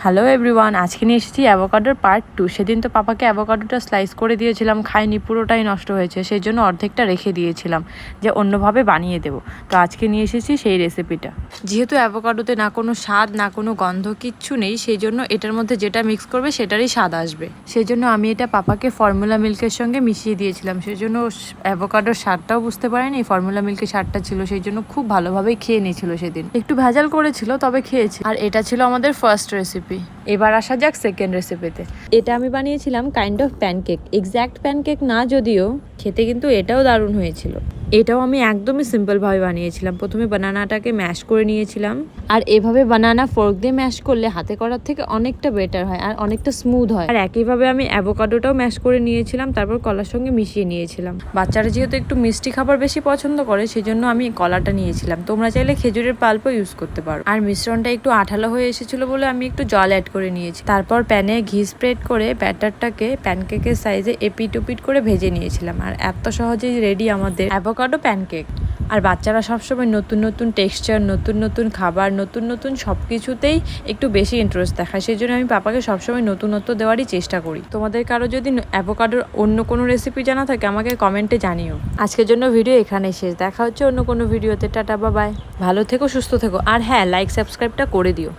Hello everyone, আজকে নিয়ে এসেছি অ্যাভোকাডোর পার্ট 2। সেদিন তো পাপাকে অ্যাভোকাডোটা স্লাইস করে দিয়েছিলাম, খাইনি, পুরোটাই নষ্ট হয়েছে। সেই জন্য অর্ধেকটা রেখে দিয়েছিলাম যে অন্যভাবে বানিয়ে দেবো। তো আজকে নিয়ে এসেছি সেই রেসিপিটা। যেহেতু অ্যাভোকাডোতে না কোনো স্বাদ না কোনো গন্ধ কিচ্ছু নেই, সেই জন্য এটার মধ্যে যেটা মিক্স করবে সেটারই স্বাদ আসবে। সেই জন্য আমি এটা পাপাকে ফর্মুলা মিল্কের সঙ্গে মিশিয়ে দিয়েছিলাম। সেই জন্য অ্যাভোকাডোর স্বাদটাও বুঝতে পারেনি, ফর্মুলা মিল্কের স্বাদটা ছিল। সেই জন্য খুব ভালোভাবেই খেয়ে নিয়েছিল সেদিন। একটু ভেজাল করেছিল, তবে খেয়েছি। আর এটা ছিল আমাদের ফার্স্ট রেসিপি। এবার আসা যাক সেকেন্ড রেসিপিতে। এটা আমি বানিয়েছিলাম kind of pancake, exact pancake না যদিও, খেতে কিন্তু এটাও দারুণ হয়েছিল। এটাও আমি একদমই সিম্পলভাবে বানিয়েছিলাম। প্রথমে বানানাটাকে ম্যাশ করে নিয়েছিলাম, আর এভাবে বানানা ফোর্ক দিয়ে ম্যাশ করলে হাতে করার থেকে অনেকটা বেটার হয় আর অনেকটা স্মুথ হয়। আর একইভাবে আমি অ্যাভোকাডোটাও ম্যাশ করে নিয়েছিলাম, তারপর কলার সঙ্গে মিশিয়ে নিয়েছিলাম। বাচ্চারা যেহেতু একটু মিষ্টি খাবার বেশি পছন্দ করে, সেই জন্য আমি কলাটা নিয়েছিলাম। তোমরা চাইলে খেজুরের পাল্পও ইউজ করতে পারো। আর মিশ্রণটা একটু আঠালো হয়ে এসেছিল বলে আমি একটু জল অ্যাড করে নিয়েছি। তারপর প্যানে ঘি স্প্রেড করে ব্যাটারটাকে প্যানকেকের সাইজে এপিট ওপিট করে ভেজে নিয়েছিলাম। আর এত সহজেই রেডি আমাদের অ্যাভোকাডো প্যানকেক। আর বাচ্চারা সবসময় নতুন নতুন টেক্সচার, নতুন নতুন খাবার, নতুন নতুন সব কিছুতেই একটু বেশি ইন্টারেস্ট দেখায়। সেই জন্য আমি পাপাকে সবসময় নতুনত্ব দেওয়ারই চেষ্টা করি। তোমাদের কারো যদি অ্যাভোকাডোর অন্য কোনো রেসিপি জানা থাকে আমাকে কমেন্টে জানিও। আজকের জন্য ভিডিও এখানেই শেষ। দেখা হচ্ছে অন্য কোনো ভিডিওতে। Tata, bye bye. ভালো থেকো, সুস্থ থেকো। আর হ্যাঁ, লাইক সাবস্ক্রাইবটা করে দিও।